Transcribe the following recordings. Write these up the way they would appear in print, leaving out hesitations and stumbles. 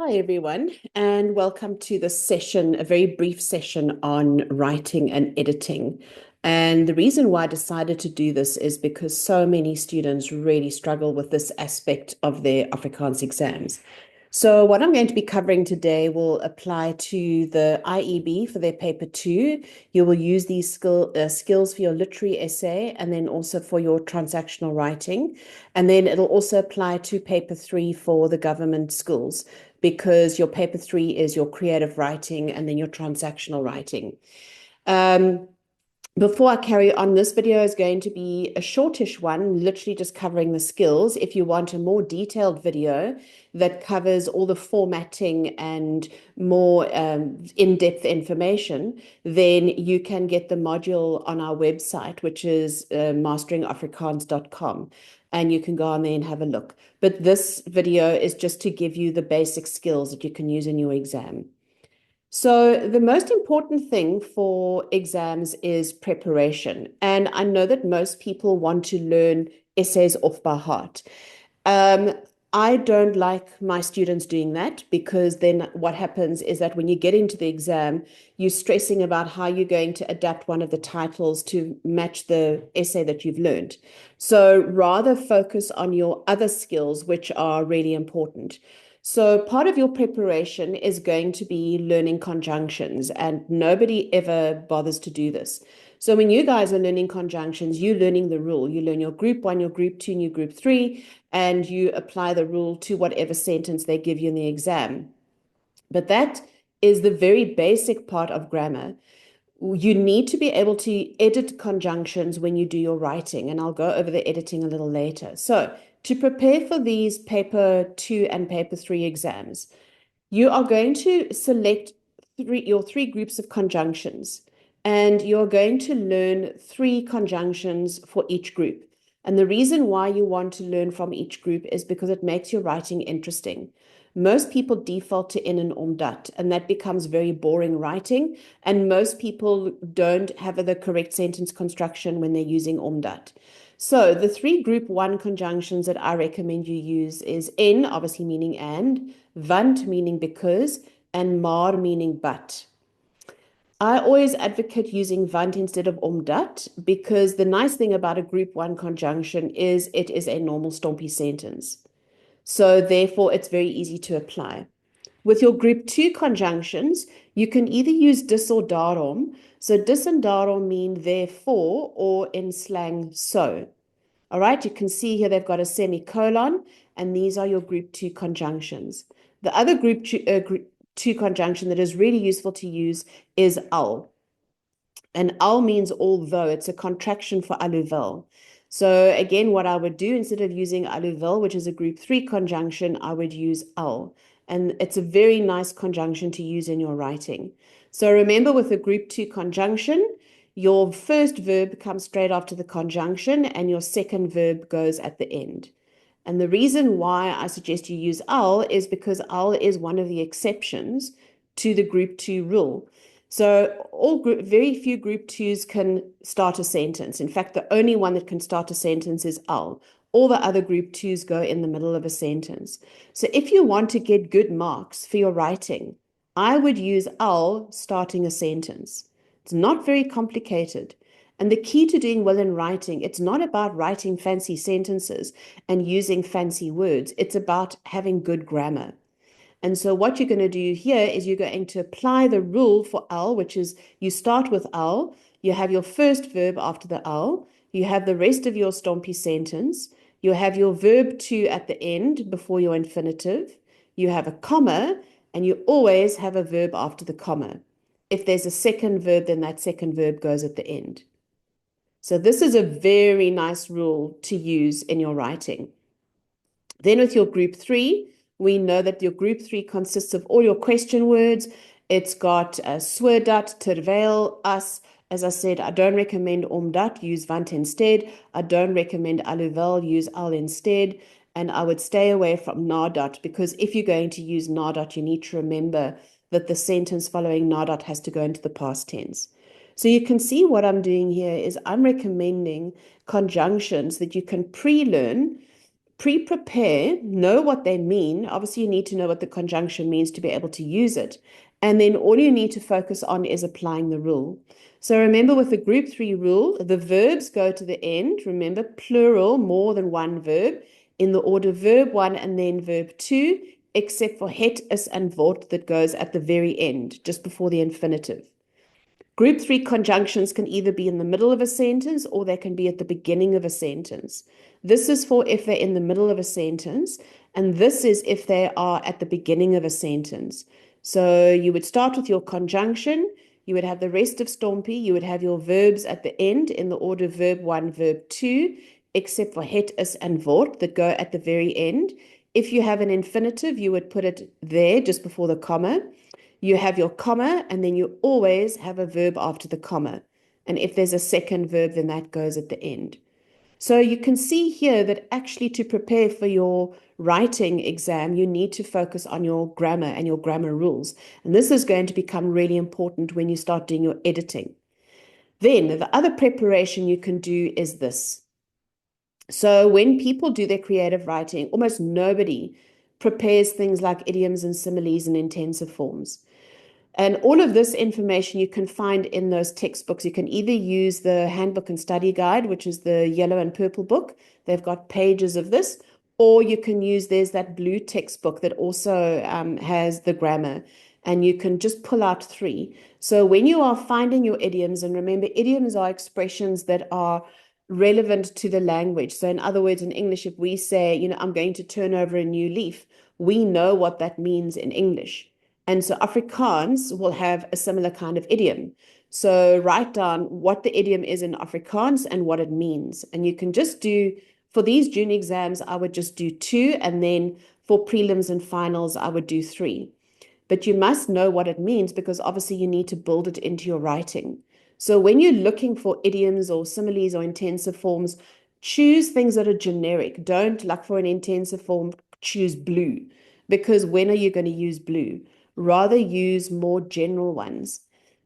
Hi, everyone, and welcome to this session, a very brief session on writing and editing. And the reason why I decided to do this is because so many students really struggle with this aspect of their Afrikaans exams. So what I'm going to be covering today will apply to the IEB for their paper two. You will use these skills for your literary essay and then also for your transactional writing. And then it'll also apply to paper three for the government schools because your paper three is your creative writing and then your transactional writing. Um, Before I carry on, this video is going to be a shortish one, literally just covering the skills. If you want a more detailed video that covers all the formatting and more in-depth information, then you can get the module on our website, which is masteringafrikaans.com, and you can go on there and have a look. But this video is just to give you the basic skills that you can use in your exam. So, the most important thing for exams is preparation. And I know that most people want to learn essays off by heart. Um, I don't like my students doing that because then what happens is that when you get into the exam, you're stressing about how you're going to adapt one of the titles to match the essay that you've learned. So rather focus on your other skills, which are really important. So part of your preparation is going to be learning conjunctions, and nobody ever bothers to do this. So when you guys are learning conjunctions, you're learning the rule. You learn your group one, your group two, and your group three, and you apply the rule to whatever sentence they give you in the exam. But that is the very basic part of grammar. You need to be able to edit conjunctions when you do your writing, and I'll go over the editing a little later. So, to prepare for these paper two and paper three exams, you are going to select your three groups of conjunctions, and you're going to learn three conjunctions for each group. And the reason why you want to learn from each group is because it makes your writing interesting. Most people default to in and omdat, and that becomes very boring writing. And most people don't have the correct sentence construction when they're using omdat. So the three group one conjunctions that I recommend you use is en, obviously meaning and, want meaning because, and maar meaning but. I always advocate using want instead of omdat because the nice thing about a group one conjunction is it is a normal stompy sentence. So therefore, it's very easy to apply. With your group two conjunctions, you can either use dis or daarom. So dis and daarom mean therefore, or in slang, so. All right, you can see here they've got a semicolon, and these are your group two conjunctions. The other group two conjunction that is really useful to use is al. And al means although, it's a contraction for alluvel. So again, what I would do instead of using alluvel, which is a group three conjunction, I would use al. And it's a very nice conjunction to use in your writing. So remember with a group two conjunction, your first verb comes straight after the conjunction and your second verb goes at the end. And the reason why I suggest you use al is because al is one of the exceptions to the group two rule. So very few group twos can start a sentence. In fact, the only one that can start a sentence is al. All the other group twos go in the middle of a sentence. So if you want to get good marks for your writing, I would use al starting a sentence. It's not very complicated. And the key to doing well in writing, it's not about writing fancy sentences and using fancy words. It's about having good grammar. And so what you're going to do here is you're going to apply the rule for al, which is you start with al, you have your first verb after the al, you have the rest of your stompy sentence, you have your verb to at the end before your infinitive, you have a comma, and you always have a verb after the comma. If there's a second verb, then that second verb goes at the end. So this is a very nice rule to use in your writing. Then with your group three, we know that your group three consists of all your question words. It's got sodat, terwijl, as. As I said, I don't recommend omdat, use want instead. I don't recommend alhoewel, use al instead. And I would stay away from nadat because if you're going to use nadat, you need to remember that the sentence following nadat has to go into the past tense. So you can see what I'm doing here is I'm recommending conjunctions that you can pre-learn Pre-prepare, know what they mean. Obviously, you need to know what the conjunction means to be able to use it. And then all you need to focus on is applying the rule. So remember with the group 3 rule, the verbs go to the end. Remember, plural, more than one verb, in the order verb 1 and then verb 2, except for het, is, and word that goes at the very end, just before the infinitive. Group 3 conjunctions can either be in the middle of a sentence or they can be at the beginning of a sentence. This is for if they're in the middle of a sentence, and this is if they are at the beginning of a sentence. So you would start with your conjunction, you would have the rest of Stompie, you would have your verbs at the end in the order verb 1, verb 2, except for het, is, and word that go at the very end. If you have an infinitive, you would put it there just before the comma. You have your comma, and then you always have a verb after the comma. And if there's a second verb, then that goes at the end. So you can see here that actually to prepare for your writing exam, you need to focus on your grammar and your grammar rules. And this is going to become really important when you start doing your editing. Then the other preparation you can do is this. So when people do their creative writing, almost nobody prepares things like idioms and similes and intensive forms. And all of this information you can find in those textbooks. You can either use the handbook and study guide, which is the yellow and purple book. They've got pages of this. Or you can use, there's that blue textbook that also has the grammar. And you can just pull out 3. So when you are finding your idioms, and remember, idioms are expressions that are relevant to the language. So in other words, in English, if we say, I'm going to turn over a new leaf, we know what that means in English. And so Afrikaans will have a similar kind of idiom. So write down what the idiom is in Afrikaans and what it means. And you can just do, for these June exams, I would just do 2. And then for prelims and finals, I would do 3. But you must know what it means because obviously you need to build it into your writing. So when you're looking for idioms or similes or intensive forms, choose things that are generic. Don't, like for an intensive form, choose blue, because when are you going to use blue? Rather use more general ones.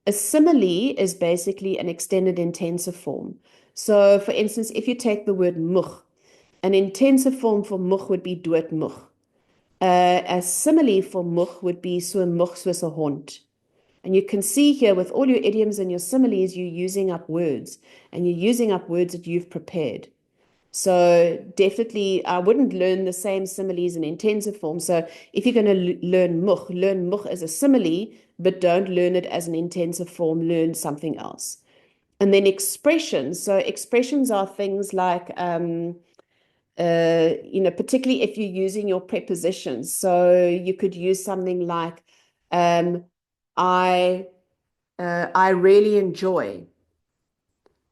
A simile is basically an extended intensive form. So for instance, if you take the word moeg, an intensive form for moeg would be dood moeg. A simile for moeg would be so moeg soos 'n hond. And you can see here with all your idioms and your similes, you're using up words, and you're using up words that you've prepared. So definitely, I wouldn't learn the same similes in intensive form. So if you're going to learn moeg as a simile, but don't learn it as an intensive form, learn something else. And then expressions. So expressions are things like, particularly if you're using your prepositions. So you could use something like, I really enjoy.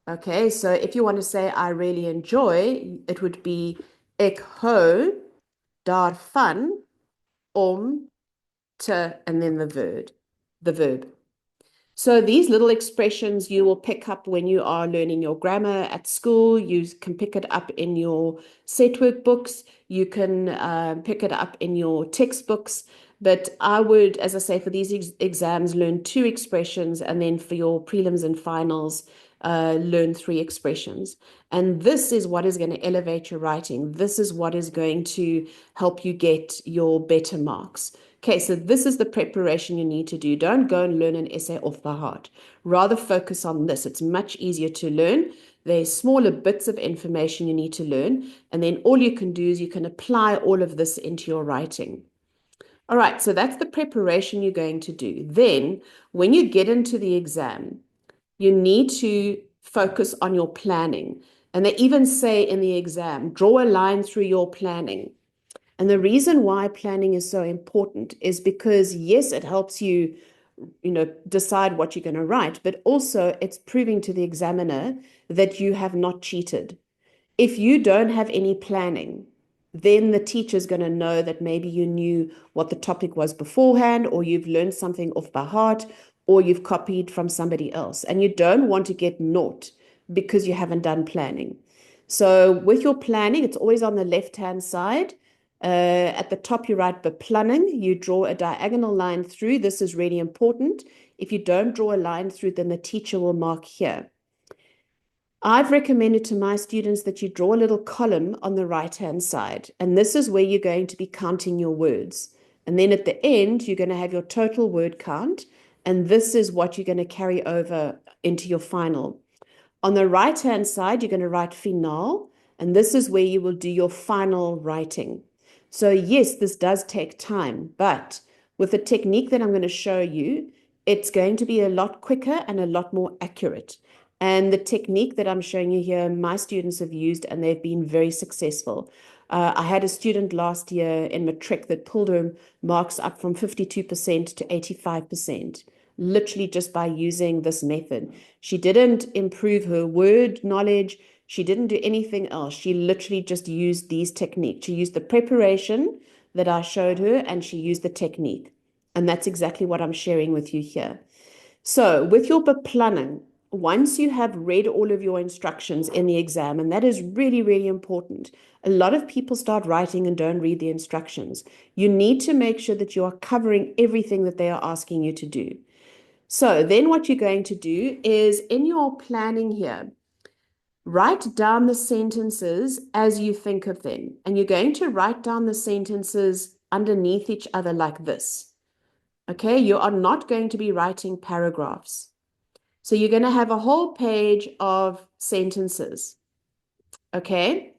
Okay, so if you want to say I really enjoy, it would be ek hou daarvan om te, and then the verb. So these little expressions you will pick up when you are learning your grammar at school. You can pick it up in your set work books. You can pick it up in your textbooks. But I would, as I say, for these exams, learn 2 expressions, and then for your prelims and finals, learn 3 expressions. And this is what is going to elevate your writing. This is what is going to help you get your better marks. Okay, so this is the preparation you need to do. Don't go and learn an essay off by heart. Rather focus on this. It's much easier to learn. There's smaller bits of information you need to learn. And then all you can do is you can apply all of this into your writing. All right, so that's the preparation you're going to do. Then, when you get into the exam, you need to focus on your planning. And they even say in the exam, draw a line through your planning. And the reason why planning is so important is because, yes, it helps you, decide what you're going to write, but also it's proving to the examiner that you have not cheated. If you don't have any planning, then the teacher's going to know that maybe you knew what the topic was beforehand, or you've learned something off by heart, or you've copied from somebody else. And you don't want to get naught because you haven't done planning. So with your planning, it's always on the left-hand side. At the top, you write beplanning. You draw a diagonal line through. This is really important. If you don't draw a line through, then the teacher will mark here. I've recommended to my students that you draw a little column on the right-hand side, and this is where you're going to be counting your words. And then at the end, you're going to have your total word count, and this is what you're going to carry over into your final. On the right-hand side, you're going to write final, and this is where you will do your final writing. So yes, this does take time, but with the technique that I'm going to show you, it's going to be a lot quicker and a lot more accurate. And the technique that I'm showing you here, my students have used and they've been very successful. I had a student last year in matric that pulled her marks up from 52% to 85%, literally just by using this method. She didn't improve her word knowledge. She didn't do anything else. She literally just used these techniques. She used the preparation that I showed her and she used the technique. And that's exactly what I'm sharing with you here. So with your beplanning, once you have read all of your instructions in the exam, and that is really, really important. A lot of people start writing and don't read the instructions. You need to make sure that you are covering everything that they are asking you to do. So then what you're going to do is in your planning here, write down the sentences as you think of them. And you're going to write down the sentences underneath each other like this. Okay, you are not going to be writing paragraphs. So you're going to have a whole page of sentences. Okay.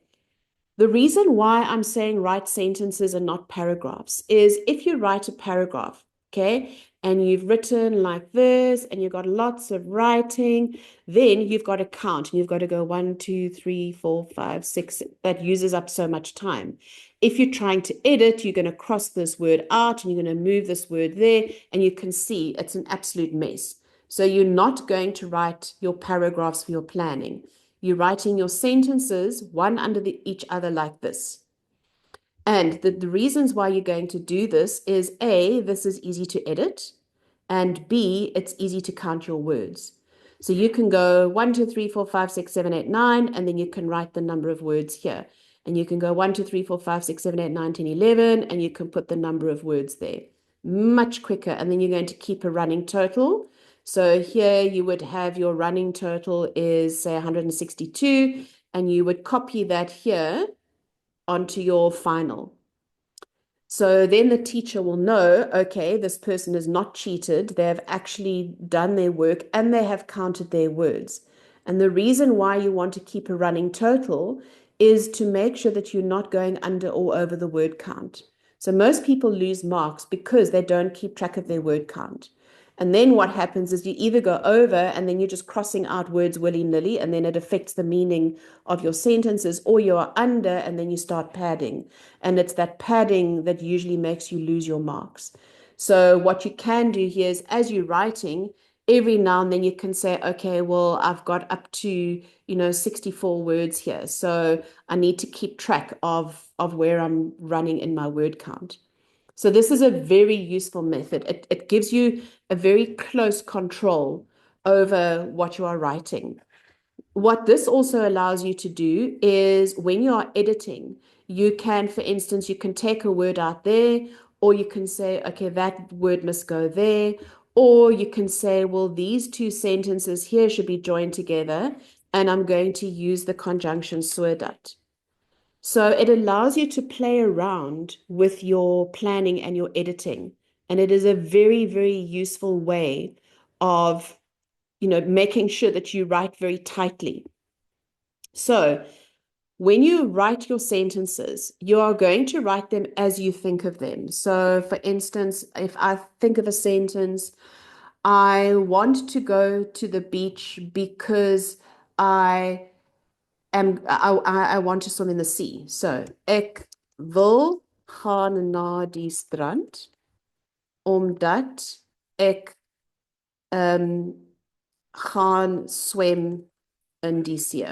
The reason why I'm saying write sentences and not paragraphs is if you write a paragraph, okay, and you've written like this and you've got lots of writing, then you've got to count and you've got to go 1, 2, 3, 4, 5, 6. That uses up so much time. If you're trying to edit, you're going to cross this word out and you're going to move this word there, and you can see it's an absolute mess. So you're not going to write your paragraphs for your planning. You're writing your sentences one under each other like this. And the reasons why you're going to do this is A, this is easy to edit, and B, it's easy to count your words. So you can go 1, 2, 3, 4, 5, 6, 7, 8, 9, and then you can write the number of words here. And you can go 1, 2, 3, 4, 5, 6, 7, 8, 9, 10, 11, and you can put the number of words there. Much quicker. And then you're going to keep a running total. So here you would have your running total is, say, 162, and you would copy that here onto your final. So then the teacher will know, okay, this person is not cheated. They have actually done their work and they have counted their words. And the reason why you want to keep a running total is to make sure that you're not going under or over the word count. So most people lose marks because they don't keep track of their word count. And then what happens is you either go over and then you're just crossing out words willy-nilly and then it affects the meaning of your sentences, or you are under and then you start padding. And it's that padding that usually makes you lose your marks. So what you can do here is as you're writing, every now and then you can say, okay, well, I've got up to, 64 words here. So I need to keep track of where I'm running in my word count. So this is a very useful method. It gives you a very close control over what you are writing. What this also allows you to do is when you are editing, you can, for instance, you can take a word out there, or you can say, okay, that word must go there, or you can say, well, these two sentences here should be joined together, and I'm going to use the conjunction soordat. So it allows you to play around with your planning and your editing. And it is a very, very useful way of, making sure that you write very tightly. So when you write your sentences, you are going to write them as you think of them. So for instance, if I think of a sentence, I want to go to the beach because I want to swim in the sea. So, ek wil gaan na die strand omdat ek gaan swem in die see.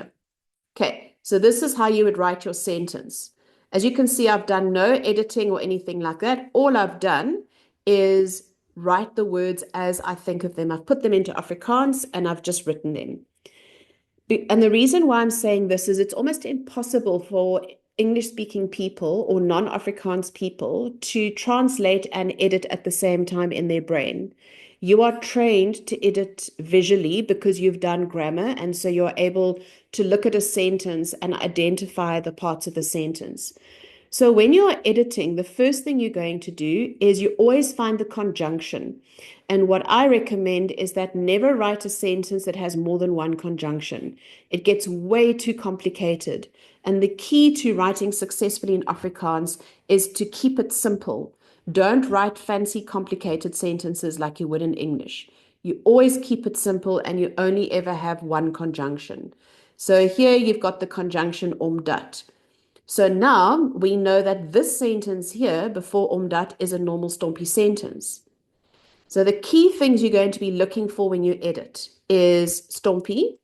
Okay, so this is how you would write your sentence. As you can see, I've done no editing or anything like that. All I've done is write the words as I think of them. I've put them into Afrikaans and I've just written them. And the reason why I'm saying this is it's almost impossible for English-speaking people or non-Afrikaans people to translate and edit at the same time in their brain. You are trained to edit visually because you've done grammar, and so you're able to look at a sentence and identify the parts of the sentence. So when you're editing, the first thing you're going to do is you always find the conjunction. And what I recommend is that never write a sentence that has more than one conjunction. It gets way too complicated. And the key to writing successfully in Afrikaans is to keep it simple. Don't write fancy, complicated sentences like you would in English. You always keep it simple and you only ever have one conjunction. So here you've got the conjunction omdat. So now we know that this sentence here before omdat is a normal Stompie sentence. So the key things you're going to be looking for when you edit is Stompie,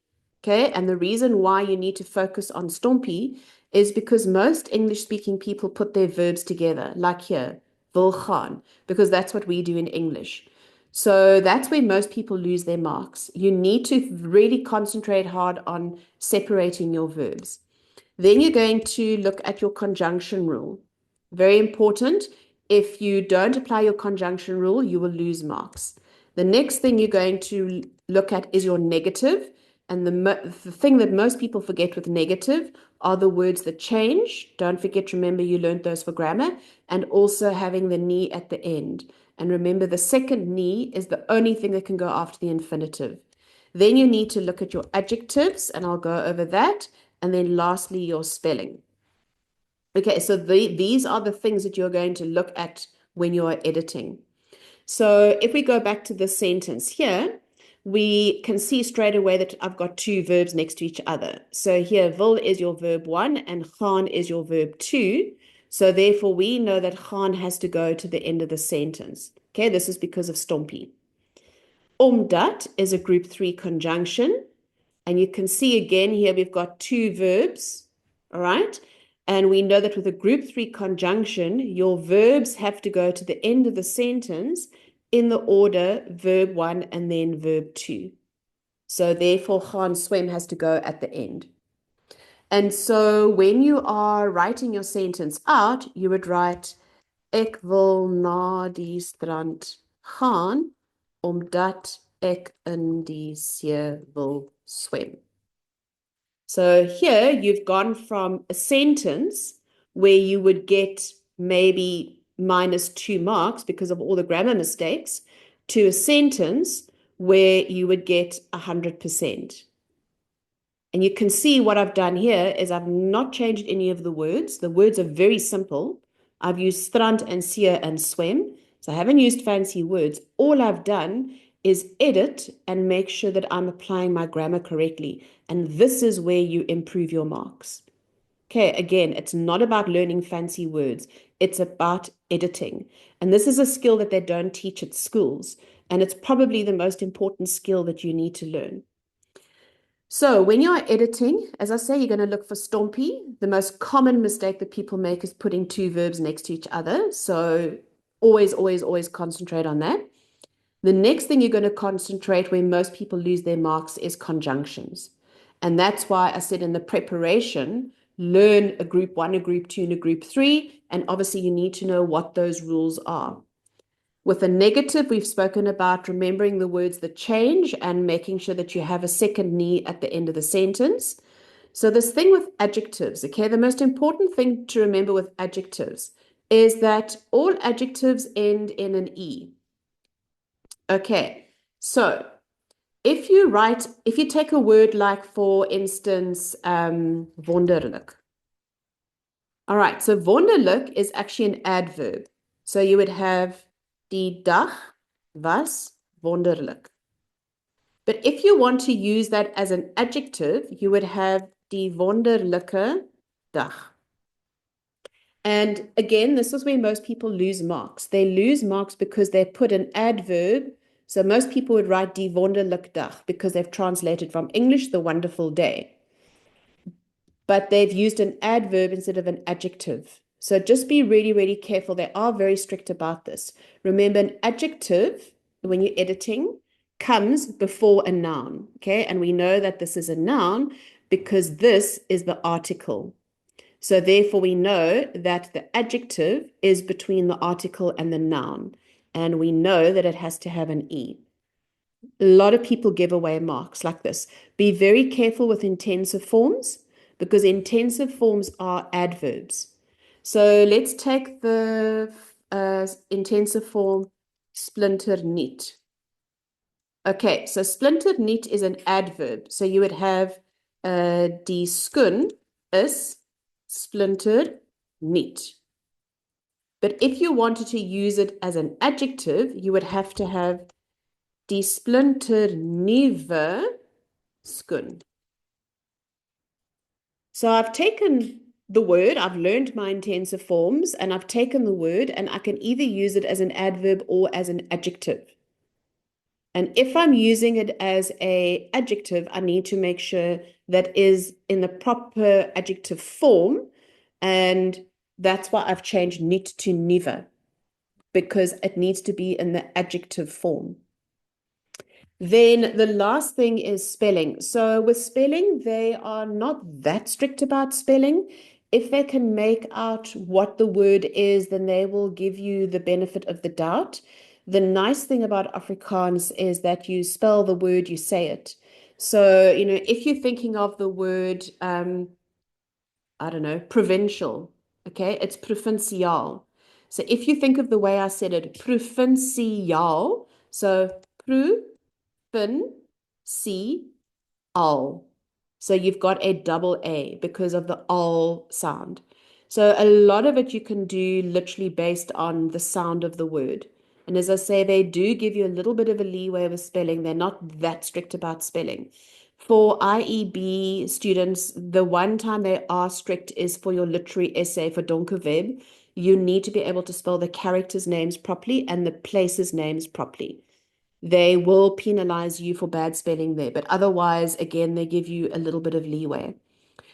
okay? And the reason why you need to focus on Stompie is because most English-speaking people put their verbs together, like here, wil gaan, because that's what we do in English. So that's where most people lose their marks. You need to really concentrate hard on separating your verbs. Then you're going to look at your conjunction rule. Very important. If you don't apply your conjunction rule, you will lose marks. The next thing you're going to look at is your negative. And the thing that most people forget with negative are the words that change. Don't forget, remember, you learned those for grammar. And also having the ni at the end. And remember, the second ni is the only thing that can go after the infinitive. Then you need to look at your adjectives, and I'll go over that. And then lastly, your spelling. Okay, so these are the things that you're going to look at when you're editing. So if we go back to this sentence here, we can see straight away that I've got two verbs next to each other. So here, wil is your verb 1 and gaan is your verb 2. So therefore, we know that gaan has to go to the end of the sentence. Okay, this is because of Stompie. Omdat is a group 3 conjunction. And you can see again here we've got two verbs, all right? And we know that with a group 3 conjunction, your verbs have to go to the end of the sentence in the order verb 1 and then verb 2. So therefore, gaan swem has to go at the end. And so when you are writing your sentence out, you would write, ek wil na die strand gaan, omdat ek in die see wil swem. So here you've gone from a sentence where you would get maybe -2 marks because of all the grammar mistakes to a sentence where you would get 100%. And you can see what I've done here is I've not changed any of the words. The words are very simple. I've used strand and see and swim. So I haven't used fancy words. All I've done is edit and make sure that I'm applying my grammar correctly. And this is where you improve your marks. Okay, again, it's not about learning fancy words. It's about editing. And this is a skill that they don't teach at schools. And it's probably the most important skill that you need to learn. So when you're editing, as I say, you're going to look for Stompie. The most common mistake that people make is putting two verbs next to each other. So always, always, always concentrate on that. The next thing you're going to concentrate where most people lose their marks is conjunctions. And that's why I said in the preparation, learn a group 1, a group 2, and a group 3. And obviously you need to know what those rules are. With a negative, we've spoken about remembering the words that change and making sure that you have a second ni at the end of the sentence. So this thing with adjectives, okay, the most important thing to remember with adjectives is that all adjectives end in an E. Okay, so if you take a word like, for instance, wonderlik. All right, so wonderlik is actually an adverb. So you would have die dag was wonderlik. But if you want to use that as an adjective, you would have die wonderlike dag. And again, this is where most people lose marks. They lose marks because they put an adverb. So most people would write die wonderlike dag because they've translated from English the wonderful day. But they've used an adverb instead of an adjective. So just be really, really careful. They are very strict about this. Remember, an adjective, when you're editing, comes before a noun, okay? And we know that this is a noun because this is the article. So therefore, we know that the adjective is between the article and the noun. And we know that it has to have an E. A lot of people give away marks like this. Be very careful with intensive forms because intensive forms are adverbs. So let's take the intensive form splinter niet. Okay, so splinter niet is an adverb. So you would have die skoen is splinter niet. But if you wanted to use it as an adjective, you would have to have die splinter nuwe skoen. So I've taken the word, I've learned my intensive forms, and I've taken the word, and I can either use it as an adverb or as an adjective. And if I'm using it as an adjective, I need to make sure that is in the proper adjective form. And that's why I've changed niet to nuwe, because it needs to be in the adjective form. Then the last thing is spelling. So with spelling, they are not that strict about spelling. If they can make out what the word is, then they will give you the benefit of the doubt. The nice thing about Afrikaans is that you spell the word, you say it. So, if you're thinking of the word, I don't know, provincial, okay, it's provinciaal. So if you think of the way I said it, provinciaal, so provinciaal. So you've got a double A because of the al sound. So a lot of it you can do literally based on the sound of the word. And as I say, they do give you a little bit of a leeway with spelling. They're not that strict about spelling. For IEB students, the one time they are strict is for your literary essay for Donkerweb. You need to be able to spell the characters' names properly and the places' names properly. They will penalize you for bad spelling there, but otherwise, again, they give you a little bit of leeway.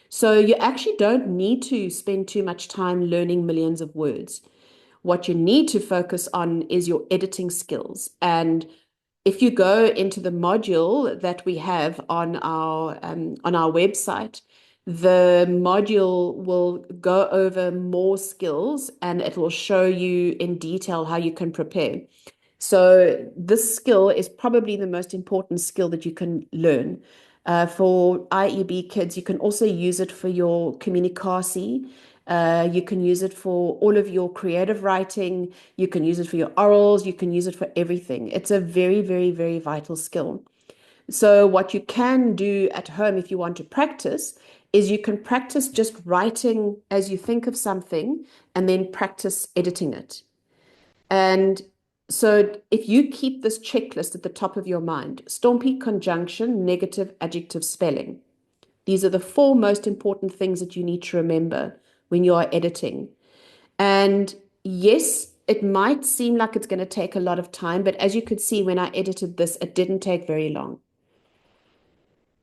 So you actually don't need to spend too much time learning millions of words. What you need to focus on is your editing skills. And if you go into the module that we have on our website, the module will go over more skills and it will show you in detail how you can prepare. So this skill is probably the most important skill that you can learn. For IEB kids, you can also use it for your communicatie. You can use it for all of your creative writing. You can use it for your orals. You can use it for everything. It's a very, very, very vital skill. So what you can do at home if you want to practice is you can practice just writing as you think of something and then practice editing it. And so if you keep this checklist at the top of your mind, stompy, conjunction, negative, adjective, spelling. These are the four most important things that you need to remember when you are editing. And yes, it might seem like it's going to take a lot of time, but as you could see when I edited this, it didn't take very long.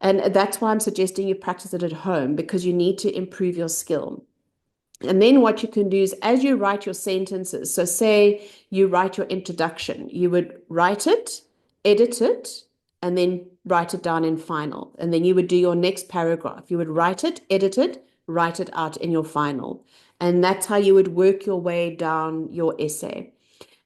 And that's why I'm suggesting you practice it at home because you need to improve your skill. And then what you can do is as you write your sentences, so say you write your introduction, you would write it, edit it, and then write it down in final. And then you would do your next paragraph. You would write it, edit it, write it out in your final. And that's how you would work your way down your essay.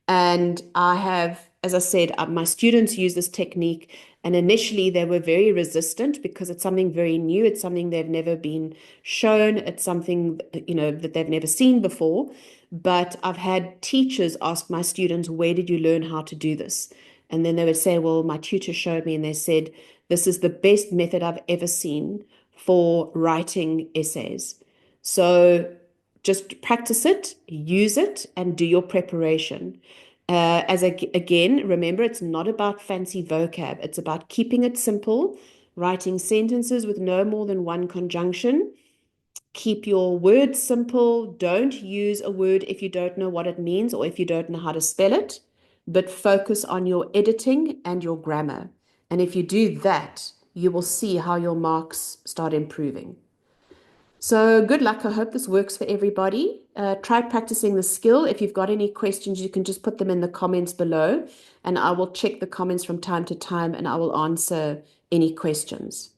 And I have, as I said, my students use this technique. And initially they were very resistant because it's something very new. It's something they've never been shown. It's something, that they've never seen before. But I've had teachers ask my students, where did you learn how to do this? And then they would say, well, my tutor showed me, and they said, this is the best method I've ever seen for writing essays. So just practice it, use it, and do your preparation. Again, remember, it's not about fancy vocab. It's about keeping it simple, writing sentences with no more than one conjunction. Keep your words simple. Don't use a word if you don't know what it means or if you don't know how to spell it, but focus on your editing and your grammar. And if you do that, you will see how your marks start improving. So good luck. I hope this works for everybody. Try practicing the skill. If you've got any questions, you can just put them in the comments below, and I will check the comments from time to time and I will answer any questions.